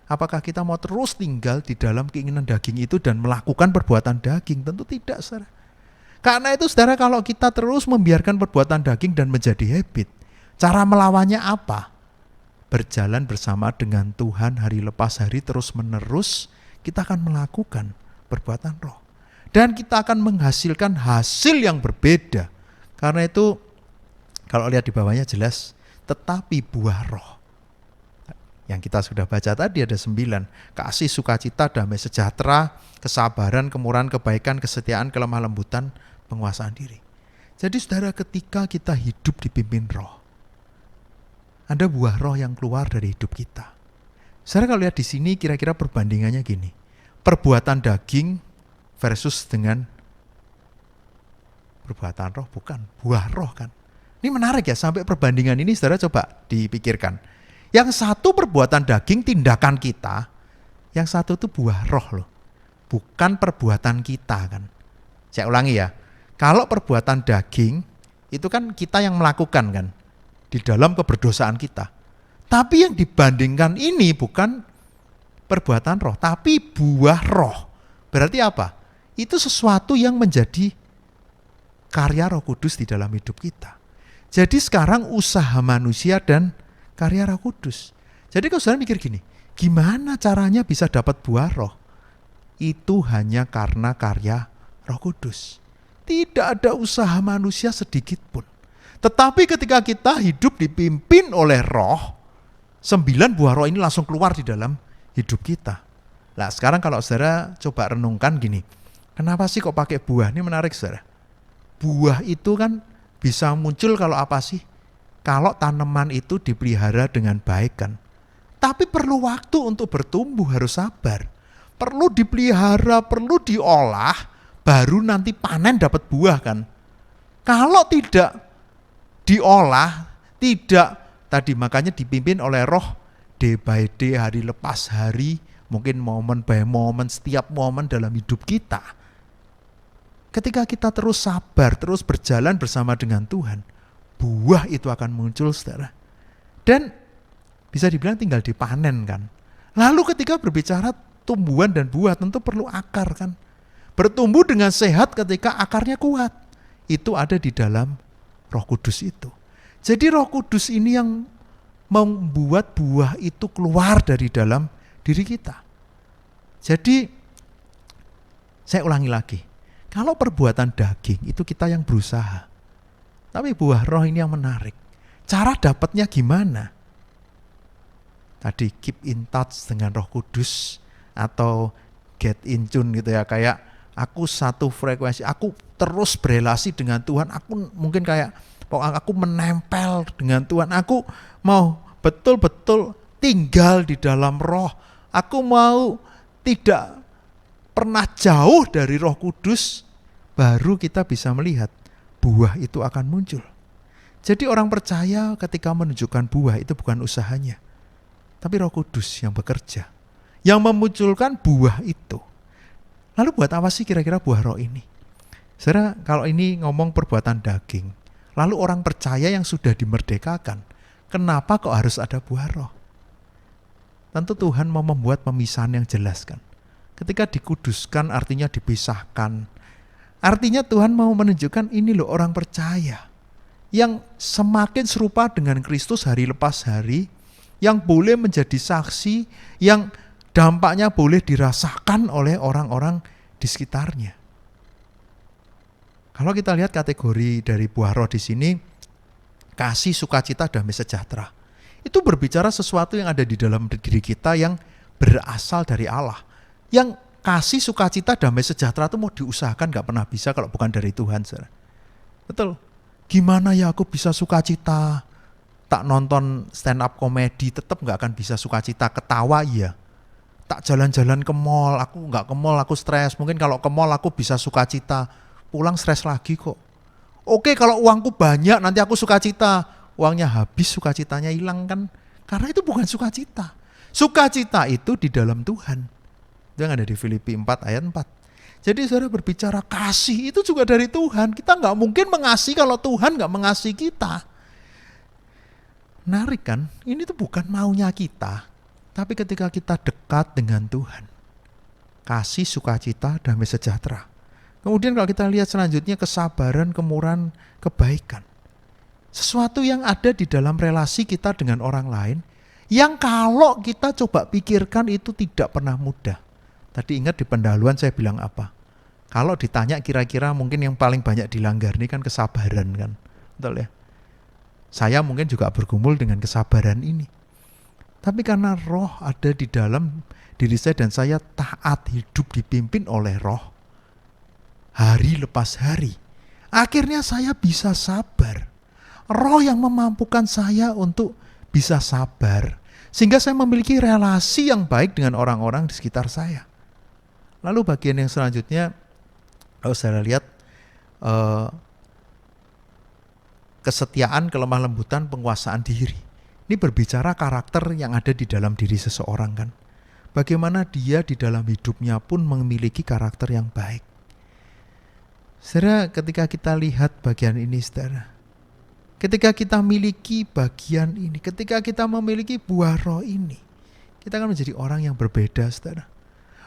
apakah kita mau terus tinggal di dalam keinginan daging itu dan melakukan perbuatan daging? Tentu tidak saudara. Karena itu saudara, kalau kita terus membiarkan perbuatan daging dan menjadi habit, cara melawannya apa? Berjalan bersama dengan Tuhan hari lepas hari, terus menerus kita akan melakukan perbuatan roh. Dan kita akan menghasilkan hasil yang berbeda. Karena itu kalau lihat di bawahnya jelas, tetapi buah roh. Yang kita sudah baca tadi ada 9. Kasih, sukacita, damai sejahtera, kesabaran, kemurahan, kebaikan, kesetiaan, kelemah lembutan, penguasaan diri. Jadi saudara, ketika kita hidup dipimpin roh, ada buah roh yang keluar dari hidup kita. Saudara kalau lihat di sini kira-kira perbandingannya gini. Perbuatan daging versus dengan perbuatan roh, bukan buah roh kan. Ini menarik ya, sampai perbandingan ini saudara coba dipikirkan. Yang satu perbuatan daging, tindakan kita, yang satu itu buah roh loh, bukan perbuatan kita kan. Saya ulangi ya, kalau perbuatan daging itu kan kita yang melakukan kan, di dalam keberdosaan kita. Tapi yang dibandingkan ini bukan perbuatan roh, tapi buah roh. Berarti apa? Itu sesuatu yang menjadi karya Roh Kudus di dalam hidup kita. Jadi sekarang usaha manusia dan karya Roh Kudus. Jadi kalau saudara mikir gini, gimana caranya bisa dapat buah roh? Itu hanya karena karya Roh Kudus. Tidak ada usaha manusia sedikit pun. Tetapi ketika kita hidup dipimpin oleh roh, 9 buah roh ini langsung keluar di dalam hidup kita. Nah sekarang kalau saudara coba renungkan gini, kenapa sih kok pakai buah? Ini menarik saudara. Buah itu kan bisa muncul kalau apa sih? Kalau tanaman itu dipelihara dengan baik kan. Tapi perlu waktu untuk bertumbuh, harus sabar. Perlu dipelihara, perlu diolah, baru nanti panen dapat buah kan. Kalau tidak diolah, tidak tadi makanya dipimpin oleh roh, day by day, hari lepas hari, mungkin momen by momen, setiap momen dalam hidup kita. Ketika kita terus sabar, terus berjalan bersama dengan Tuhan, buah itu akan muncul saudara. Dan bisa dibilang tinggal dipanen kan. Lalu ketika berbicara tumbuhan dan buah tentu perlu akar kan. Bertumbuh dengan sehat ketika akarnya kuat. Itu ada di dalam Roh Kudus itu. Jadi Roh Kudus ini yang membuat buah itu keluar dari dalam diri kita. Jadi saya ulangi lagi, kalau perbuatan daging itu kita yang berusaha, tapi buah roh ini yang menarik. Cara dapatnya gimana? Tadi keep in touch dengan Roh Kudus atau get in tune gitu ya, kayak aku satu frekuensi, aku terus berelasi dengan Tuhan, aku mungkin kayak aku menempel dengan Tuhan, aku mau betul-betul tinggal di dalam roh. Aku mau tidak pernah jauh dari Roh Kudus, baru kita bisa melihat buah itu akan muncul. Jadi orang percaya ketika menunjukkan buah itu bukan usahanya, tapi Roh Kudus yang bekerja. yang memunculkan buah itu. Lalu buat apa sih kira-kira buah roh ini? Saudara, kalau ini ngomong perbuatan daging, lalu orang percaya yang sudah dimerdekakan, kenapa kok harus ada buah roh? Tentu Tuhan mau membuat pemisahan yang jelas kan. Ketika dikuduskan artinya dipisahkan. Artinya Tuhan mau menunjukkan ini loh orang percaya yang semakin serupa dengan Kristus hari lepas hari, yang boleh menjadi saksi, yang dampaknya boleh dirasakan oleh orang-orang di sekitarnya. Kalau kita lihat kategori dari buah roh di sini, kasih, sukacita, damai sejahtera. Itu berbicara sesuatu yang ada di dalam diri kita yang berasal dari Allah. Yang kasih, sukacita, damai sejahtera itu mau diusahakan gak pernah bisa kalau bukan dari Tuhan. Saudara. Betul. Gimana ya aku bisa sukacita? Tak nonton stand up komedi tetap gak akan bisa sukacita. Ketawa iya. Tak jalan-jalan ke mall, aku gak ke mall, aku stres. Mungkin kalau ke mall aku bisa sukacita. Pulang stres lagi kok. Oke, kalau uangku banyak nanti aku sukacita. Uangnya habis, sukacitanya hilang kan. Karena itu bukan sukacita. Sukacita itu di dalam Tuhan. Itu yang ada di Filipi 4 ayat 4. Jadi saudara berbicara kasih itu juga dari Tuhan. Kita gak mungkin mengasihi kalau Tuhan gak mengasihi kita. Menarik kan? Ini tuh bukan maunya kita. Tapi ketika kita dekat dengan Tuhan. Kasih, sukacita, damai sejahtera. Kemudian kalau kita lihat selanjutnya kesabaran, kemurahan, kebaikan. Sesuatu yang ada di dalam relasi kita dengan orang lain. Yang kalau kita coba pikirkan itu tidak pernah mudah. Tadi ingat di pendahuluan saya bilang apa? Kalau ditanya kira-kira mungkin yang paling banyak dilanggar ini kan kesabaran kan. Betul ya? Saya mungkin juga bergumul dengan kesabaran ini. Tapi karena roh ada di dalam diri saya dan saya taat hidup dipimpin oleh roh. Hari lepas hari. Akhirnya saya bisa sabar. Roh yang memampukan saya untuk bisa sabar. Sehingga saya memiliki relasi yang baik dengan orang-orang di sekitar saya. Lalu bagian yang selanjutnya, kalau saya lihat kesetiaan, kelemah lembutan, penguasaan diri. Ini berbicara karakter yang ada di dalam diri seseorang kan. Bagaimana dia di dalam hidupnya pun memiliki karakter yang baik. Saudara, ketika kita lihat bagian ini, saudara, ketika kita miliki bagian ini, ketika kita memiliki buah roh ini, kita akan menjadi orang yang berbeda, saudara.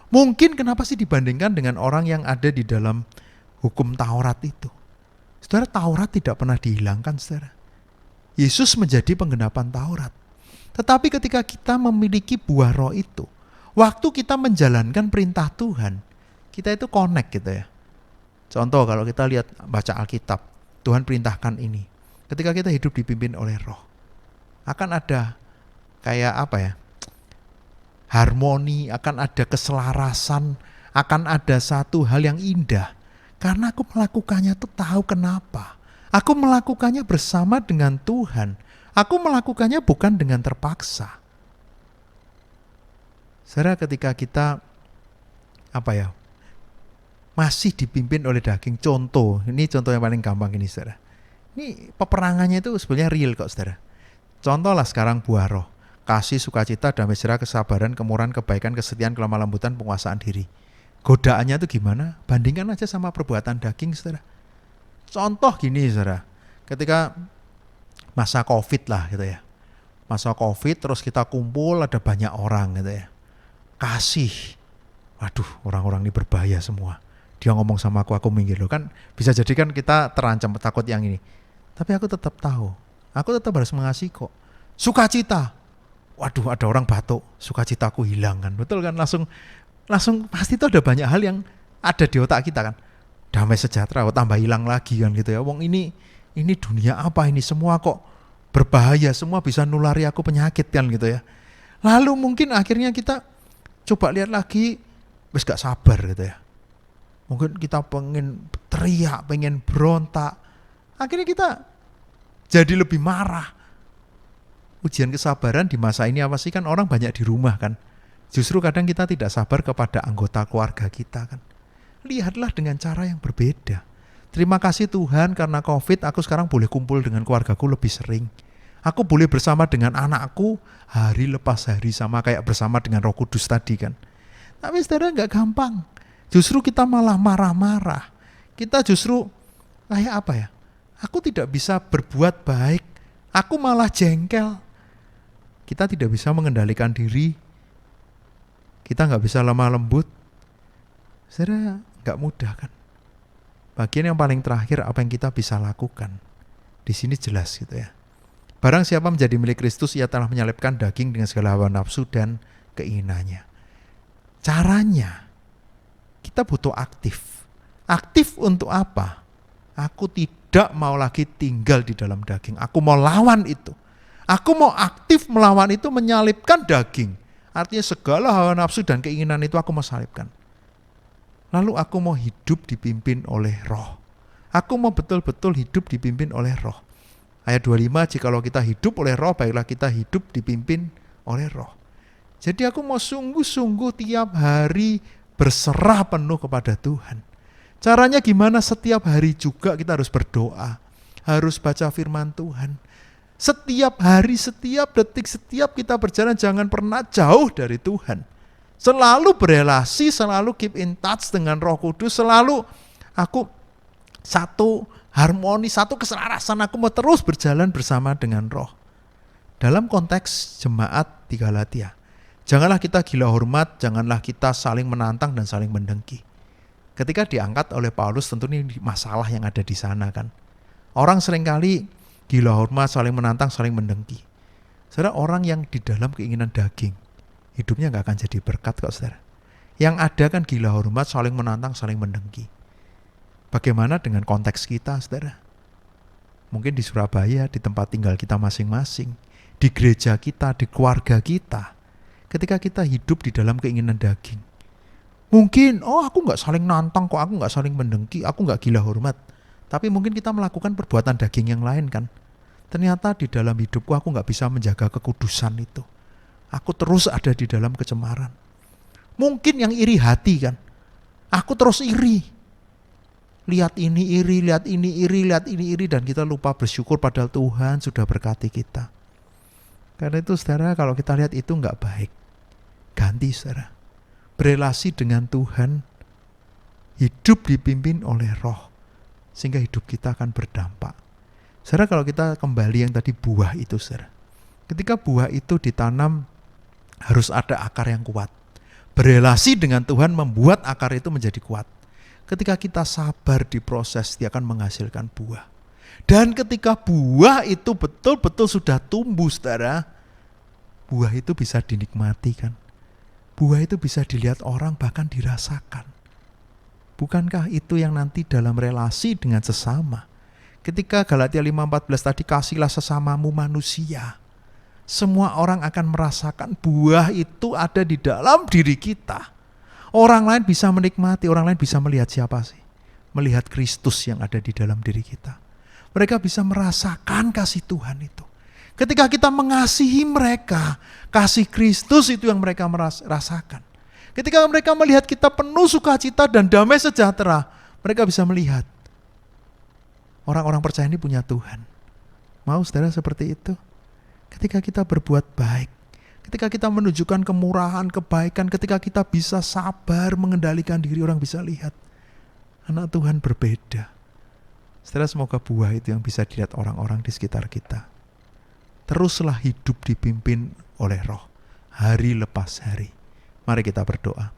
Mungkin kenapa sih dibandingkan dengan orang yang ada di dalam hukum Taurat itu? Saudara, Taurat tidak pernah dihilangkan, saudara. Yesus menjadi penggenapan Taurat. Tetapi ketika kita memiliki buah roh itu, waktu kita menjalankan perintah Tuhan, kita itu connect gitu ya. Contoh kalau kita lihat baca Alkitab, Tuhan perintahkan ini. Ketika kita hidup dipimpin oleh roh, akan ada kayak apa ya, harmoni, akan ada keselarasan, akan ada satu hal yang indah. Karena aku melakukannya tuh tahu kenapa. Aku melakukannya bersama dengan Tuhan. Aku melakukannya bukan dengan terpaksa. Saudara, ketika kita masih dipimpin oleh daging, ini contoh yang paling gampang ini, saudara. Ini peperangannya itu sebenarnya real kok, saudara. Contohlah sekarang buah roh. Kasih, sukacita, damai sejahtera, kesabaran, kemurahan, kebaikan, kesetiaan, kelemah lembutan, penguasaan diri. Godaannya itu gimana? Bandingkan aja sama perbuatan daging, saudara. Contoh gini, saudara. Ketika masa COVID lah gitu ya. Masa COVID terus kita kumpul, ada banyak orang gitu ya. Kasih. Waduh, orang-orang ini berbahaya semua. Dia ngomong sama aku minggir loh. Kan bisa jadi kan kita terancam takut yang ini. Tapi aku tetap tahu. Aku tetap harus mengasihi kok. Sukacita. Waduh, ada orang batuk. Sukacitaku hilang kan. Betul kan? Langsung pasti itu ada banyak hal yang ada di otak kita kan. Damai sejahtera, tambah hilang lagi kan gitu ya. Wong ini dunia apa ini, semua kok berbahaya, semua bisa nulari aku penyakit kan gitu ya. Lalu mungkin akhirnya kita coba lihat lagi, wis gak sabar gitu ya. Mungkin kita pengen teriak, pengen berontak. Akhirnya kita jadi lebih marah. Ujian kesabaran di masa ini apa sih, kan orang banyak di rumah kan. Justru kadang kita tidak sabar kepada anggota keluarga kita kan. Lihatlah dengan cara yang berbeda. Terima kasih Tuhan karena COVID aku sekarang boleh kumpul dengan keluargaku lebih sering. Aku boleh bersama dengan anakku hari lepas hari, sama kayak bersama dengan Roh Kudus tadi kan. Tapi saudara, nggak gampang. Justru kita malah marah-marah. Kita justru kayak apa ya? Aku tidak bisa berbuat baik. Aku malah jengkel. Kita tidak bisa mengendalikan diri. Kita nggak bisa lemah lembut. Saudara, nggak mudah kan? Bagian yang paling terakhir, apa yang kita bisa lakukan? Di sini jelas gitu ya. Barang siapa menjadi milik Kristus, ia telah menyalibkan daging dengan segala hawa nafsu dan keinginannya. Caranya, kita butuh aktif. Aktif untuk apa? Aku tidak mau lagi tinggal di dalam daging. Aku mau lawan itu. Aku mau aktif melawan itu, menyalibkan daging. Artinya segala hawa nafsu dan keinginan itu aku mau salibkan. Lalu aku mau hidup dipimpin oleh Roh. Aku mau betul-betul hidup dipimpin oleh Roh. Ayat 25, jikalau kita hidup oleh Roh, baiklah kita hidup dipimpin oleh Roh. Jadi aku mau sungguh-sungguh tiap hari berserah penuh kepada Tuhan. Caranya gimana? Setiap hari juga kita harus berdoa, harus baca firman Tuhan. Setiap hari, setiap detik, setiap kita berjalan, jangan pernah jauh dari Tuhan. Selalu berelasi, selalu keep in touch dengan Roh Kudus, selalu aku satu harmoni, satu keselarasan, aku mau terus berjalan bersama dengan Roh. Dalam konteks jemaat di Galatia, janganlah kita gila hormat, janganlah kita saling menantang dan saling mendengki. Ketika diangkat oleh Paulus, tentu ini masalah yang ada di sana kan. Orang seringkali gila hormat, saling menantang, saling mendengki. Saudara, orang yang di dalam keinginan daging, hidupnya gak akan jadi berkat kok saudara. Yang ada kan gila hormat, saling menantang, saling mendengki. Bagaimana dengan konteks kita, saudara? Mungkin di Surabaya, di tempat tinggal kita masing-masing, di gereja kita, di keluarga kita. Ketika kita hidup di dalam keinginan daging, mungkin, aku gak saling nantang kok, aku gak saling mendengki, aku gak gila hormat. Tapi mungkin kita melakukan perbuatan daging yang lain kan. Ternyata di dalam hidupku aku gak bisa menjaga kekudusan itu. Aku terus ada di dalam kecemaran. Mungkin yang iri hati kan. Aku terus iri. Lihat ini iri, lihat ini iri, lihat ini iri, dan kita lupa bersyukur padahal Tuhan sudah berkati kita. Karena itu saudara, kalau kita lihat itu gak baik. Ganti saudara. Berelasi dengan Tuhan, hidup dipimpin oleh Roh, sehingga hidup kita akan berdampak. Saudara, kalau kita kembali yang tadi buah itu saudara. Ketika buah itu ditanam, harus ada akar yang kuat. Berelasi dengan Tuhan membuat akar itu menjadi kuat. Ketika kita sabar di proses, dia akan menghasilkan buah. Dan ketika buah itu betul-betul sudah tumbuh, saudara, buah itu bisa dinikmati kan. Buah itu bisa dilihat orang, bahkan dirasakan. Bukankah itu yang nanti dalam relasi dengan sesama? Ketika Galatia 5:14 tadi, kasihlah sesamamu manusia. Semua orang akan merasakan buah itu ada di dalam diri kita. Orang lain bisa menikmati, orang lain bisa melihat siapa sih? Melihat Kristus yang ada di dalam diri kita. Mereka bisa merasakan kasih Tuhan itu. Ketika kita mengasihi mereka, kasih Kristus itu yang mereka rasakan. Ketika mereka melihat kita penuh sukacita dan damai sejahtera, mereka bisa melihat orang-orang percaya ini punya Tuhan. Mau saudara seperti itu? Ketika kita berbuat baik, ketika kita menunjukkan kemurahan, kebaikan, ketika kita bisa sabar mengendalikan diri, orang bisa lihat anak Tuhan berbeda. Saudara, semoga buah itu yang bisa dilihat orang-orang di sekitar kita. Teruslah hidup dipimpin oleh Roh, hari lepas hari. Mari kita berdoa.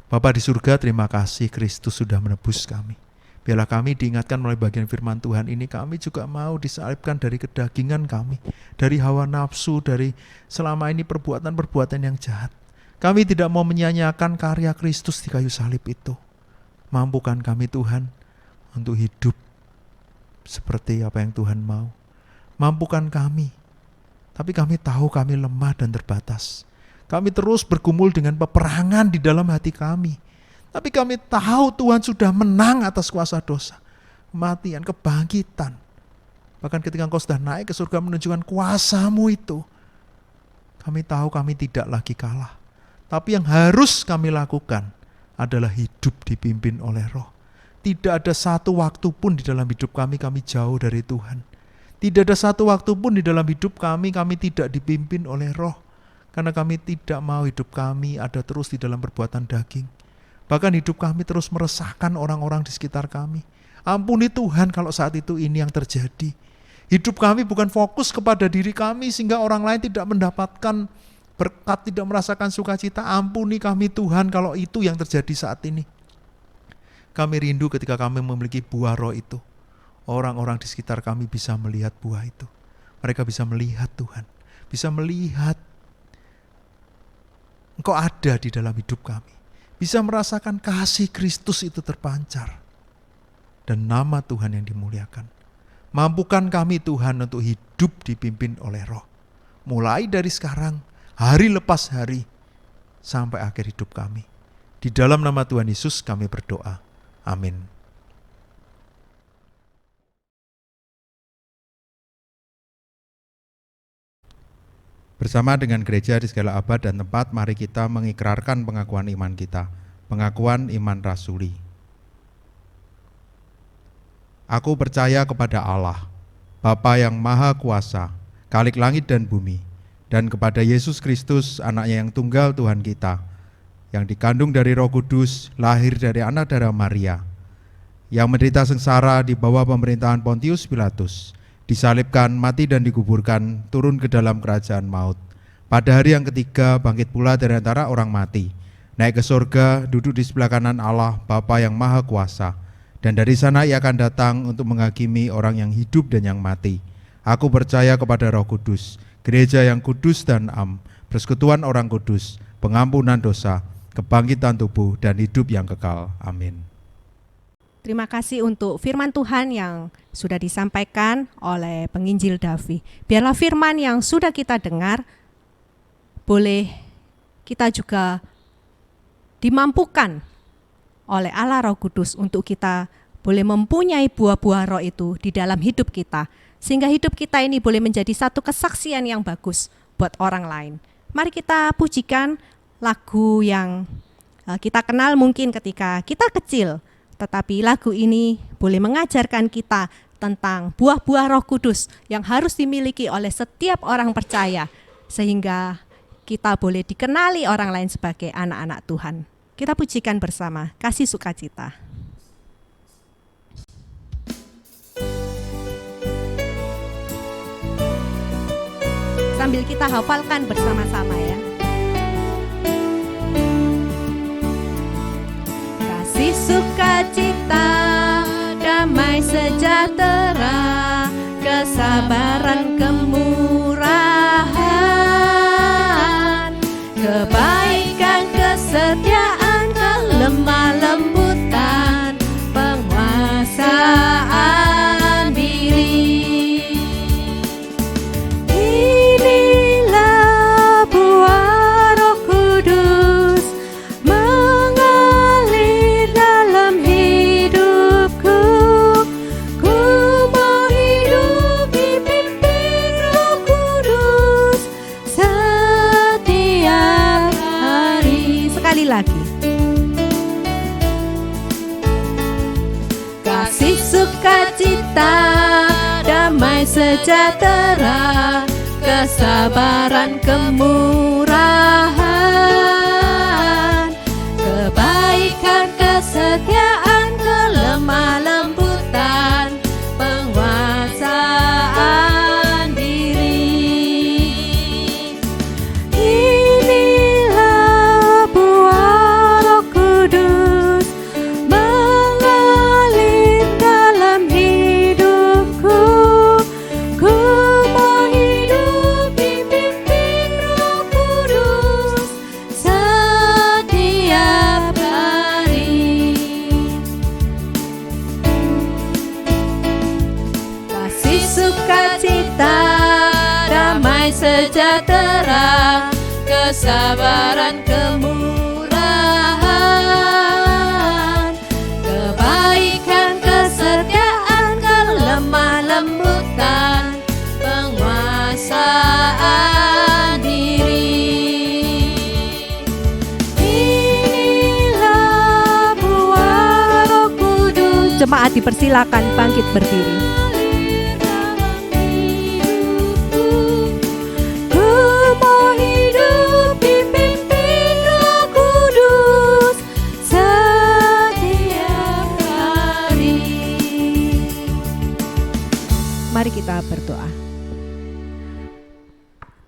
Bapa di surga, terima kasih Kristus sudah menebus kami. Biarlah kami diingatkan melalui bagian firman Tuhan ini, kami juga mau disalibkan dari kedagingan kami, dari hawa nafsu, dari selama ini perbuatan-perbuatan yang jahat. Kami tidak mau menyia-nyiakan karya Kristus di kayu salib itu. Mampukan kami Tuhan untuk hidup seperti apa yang Tuhan mau. Mampukan kami, tapi kami tahu kami lemah dan terbatas. Kami terus bergumul dengan peperangan di dalam hati kami. Tapi kami tahu Tuhan sudah menang atas kuasa dosa, kematian, kebangkitan. Bahkan ketika Engkau sudah naik ke surga menunjukkan kuasa-Mu itu, kami tahu kami tidak lagi kalah. Tapi yang harus kami lakukan adalah hidup dipimpin oleh Roh. Tidak ada satu waktu pun di dalam hidup kami jauh dari Tuhan. Tidak ada satu waktu pun di dalam hidup kami tidak dipimpin oleh Roh. Karena kami tidak mau hidup kami ada terus di dalam perbuatan daging. Bahkan hidup kami terus meresahkan orang-orang di sekitar kami. Ampuni Tuhan kalau saat itu ini yang terjadi. Hidup kami bukan fokus kepada diri kami sehingga orang lain tidak mendapatkan berkat, tidak merasakan sukacita. Ampuni kami Tuhan kalau itu yang terjadi saat ini. Kami rindu ketika kami memiliki buah Roh itu. Orang-orang di sekitar kami bisa melihat buah itu. Mereka bisa melihat Tuhan. Bisa melihat Engkau ada di dalam hidup kami. Bisa merasakan kasih Kristus itu terpancar. Dan nama Tuhan yang dimuliakan. Mampukan kami Tuhan untuk hidup dipimpin oleh Roh. Mulai dari sekarang, hari lepas hari, sampai akhir hidup kami. Di dalam nama Tuhan Yesus kami berdoa. Amin. Bersama dengan gereja di segala abad dan tempat, mari kita mengikrarkan pengakuan iman kita. Pengakuan iman rasuli. Aku percaya kepada Allah, Bapa yang Maha Kuasa, Khalik langit dan bumi, dan kepada Yesus Kristus, anaknya yang tunggal Tuhan kita, yang dikandung dari Roh Kudus, lahir dari anak darah Maria, yang menderita sengsara di bawah pemerintahan Pontius Pilatus, disalibkan, mati dan dikuburkan, turun ke dalam kerajaan maut. Pada hari yang ketiga bangkit pula dari antara orang mati, naik ke surga, duduk di sebelah kanan Allah Bapa yang Maha Kuasa, dan dari sana ia akan datang untuk menghakimi orang yang hidup dan yang mati. Aku percaya kepada Roh Kudus, gereja yang kudus dan am, persekutuan orang kudus, pengampunan dosa, kebangkitan tubuh dan hidup yang kekal. Amin. Terima kasih untuk firman Tuhan yang sudah disampaikan oleh penginjil Davi. Biarlah firman yang sudah kita dengar, boleh kita juga dimampukan oleh Allah Roh Kudus untuk kita boleh mempunyai buah-buah Roh itu di dalam hidup kita. Sehingga hidup kita ini boleh menjadi satu kesaksian yang bagus buat orang lain. Mari kita pujikan lagu yang kita kenal mungkin ketika kita kecil. Tetapi lagu ini boleh mengajarkan kita tentang buah-buah Roh Kudus yang harus dimiliki oleh setiap orang percaya, sehingga kita boleh dikenali orang lain sebagai anak-anak Tuhan. Kita pujikan bersama, Kasih Sukacita. Sambil kita hafalkan bersama-sama ya. Kasih sukacita, damai sejahtera, kesabaran, kemurahan, kebaikan, kesetiaan, kelemah lembutan, penguasaan diri. Inilah buah Roh Kudus mengalir dalam hidupku. Ku mau hidup dipimpin Roh Kudus setiap hari. Sekali lagi. Kasih sukacita, damai sejahtera, kesabaran, kemurahan, kebaikan, kesetiaan, kelemah lembutan, penguasaan diri. Inilah buah Roh Kudus mengalir dalam hidupku. Ku mau hidup dipimpin Roh Kudus setiap hari. Kasih sukacita, damai sejahtera, kesabaran, kemurahan, kebaikan, kesetiaan, kelemah lembutan, penguasaan diri. Inilah buah Roh Kudus. Jemaat dipersilakan bangkit berdiri.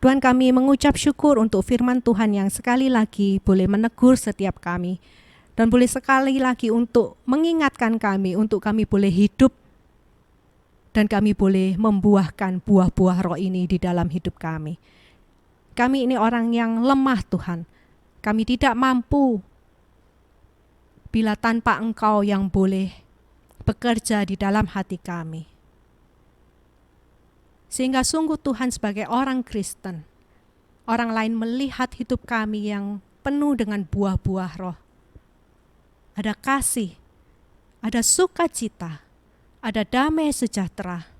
Tuhan, kami mengucap syukur untuk firman Tuhan yang sekali lagi boleh menegur setiap kami, dan boleh sekali lagi untuk mengingatkan kami, untuk kami boleh hidup, dan kami boleh membuahkan buah-buah roh ini di dalam hidup kami. Kami ini orang yang lemah Tuhan, kami tidak mampu bila tanpa Engkau yang boleh bekerja di dalam hati kami. Sehingga sungguh Tuhan, sebagai orang Kristen, orang lain melihat hidup kami yang penuh dengan buah-buah roh. Ada kasih, ada sukacita, ada damai sejahtera,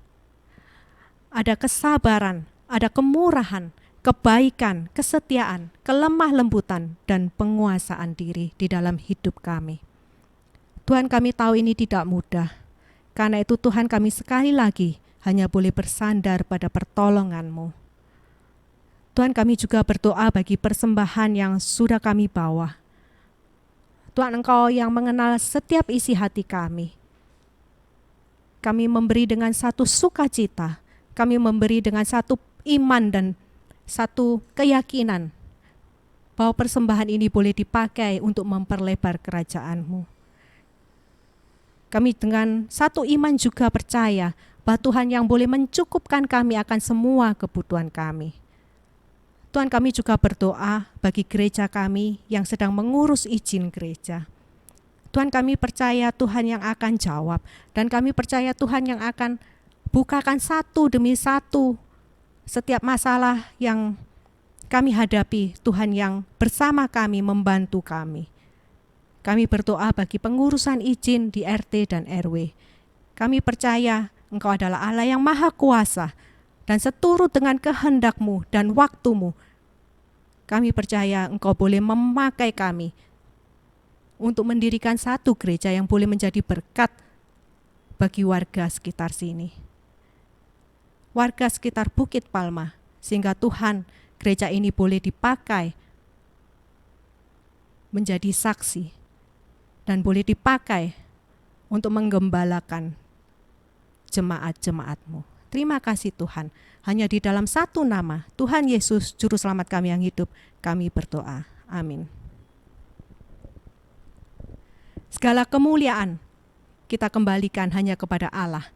ada kesabaran, ada kemurahan, kebaikan, kesetiaan, kelemah lembutan, dan penguasaan diri di dalam hidup kami. Tuhan, kami tahu ini tidak mudah. Karena itu Tuhan, kami sekali lagi hanya boleh bersandar pada pertolongan-Mu. Tuhan, kami juga berdoa bagi persembahan yang sudah kami bawa. Tuhan, Engkau yang mengenal setiap isi hati kami. Kami memberi dengan satu sukacita, kami memberi dengan satu iman dan satu keyakinan bahwa persembahan ini boleh dipakai untuk memperlebar kerajaan-Mu. Kami dengan satu iman juga percaya bahwa Tuhan yang boleh mencukupkan kami akan semua kebutuhan kami. Tuhan, kami juga berdoa bagi gereja kami yang sedang mengurus izin gereja. Tuhan, kami percaya Tuhan yang akan jawab, dan kami percaya Tuhan yang akan bukakan satu demi satu setiap masalah yang kami hadapi. Tuhan yang bersama kami, membantu kami. Kami berdoa bagi pengurusan izin di RT dan RW. Kami percaya Engkau adalah Allah yang maha kuasa, dan seturut dengan kehendak-Mu dan waktu-Mu. Kami percaya Engkau boleh memakai kami untuk mendirikan satu gereja yang boleh menjadi berkat bagi warga sekitar sini, warga sekitar Bukit Palma, sehingga Tuhan, gereja ini boleh dipakai menjadi saksi dan boleh dipakai untuk menggembalakan jemaat-jemaat-Mu. Terima kasih Tuhan, hanya di dalam satu nama, Tuhan Yesus, Juru Selamat kami yang hidup, kami berdoa. Amin. Segala kemuliaan kita kembalikan hanya kepada Allah.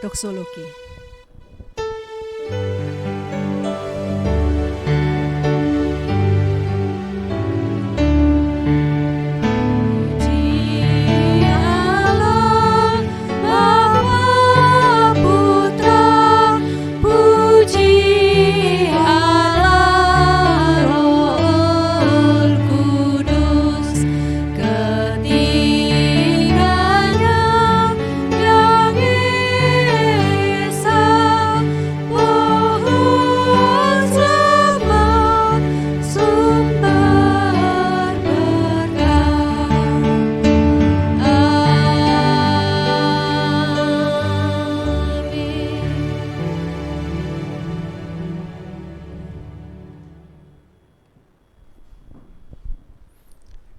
Doksologi.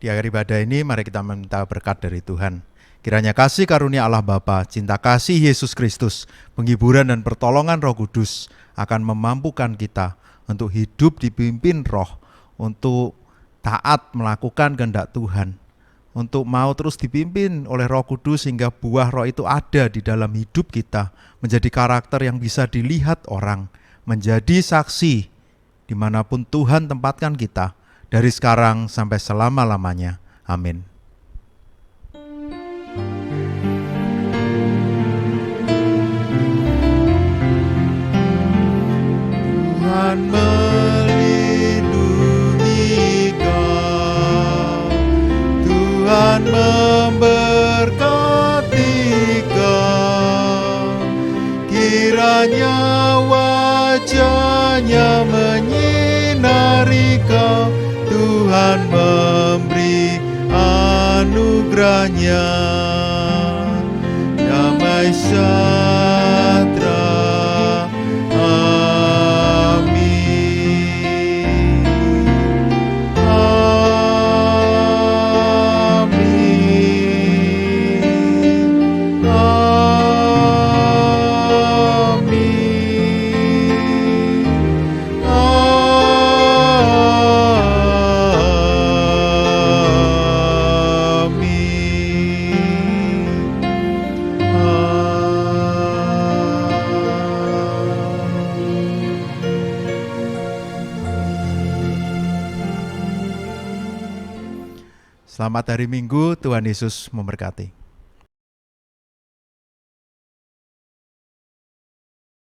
Di akhir ibadah ini, mari kita meminta berkat dari Tuhan. Kiranya kasih karunia Allah Bapa, cinta kasih Yesus Kristus, penghiburan dan pertolongan Roh Kudus akan memampukan kita untuk hidup dipimpin Roh, untuk taat melakukan kehendak Tuhan, untuk mau terus dipimpin oleh Roh Kudus sehingga buah Roh itu ada di dalam hidup kita, menjadi karakter yang bisa dilihat orang, menjadi saksi dimanapun Tuhan tempatkan kita, dari sekarang sampai selama-lamanya. Amin. Tuhan melindungi kau, Tuhan memberkati kau, kiranya wajah-Nya menyinari kau, Tuhan memberi anugerah-Nya, damai sejahtera. Amin. Amin. Amin. Selamat hari Minggu, Tuhan Yesus memberkati.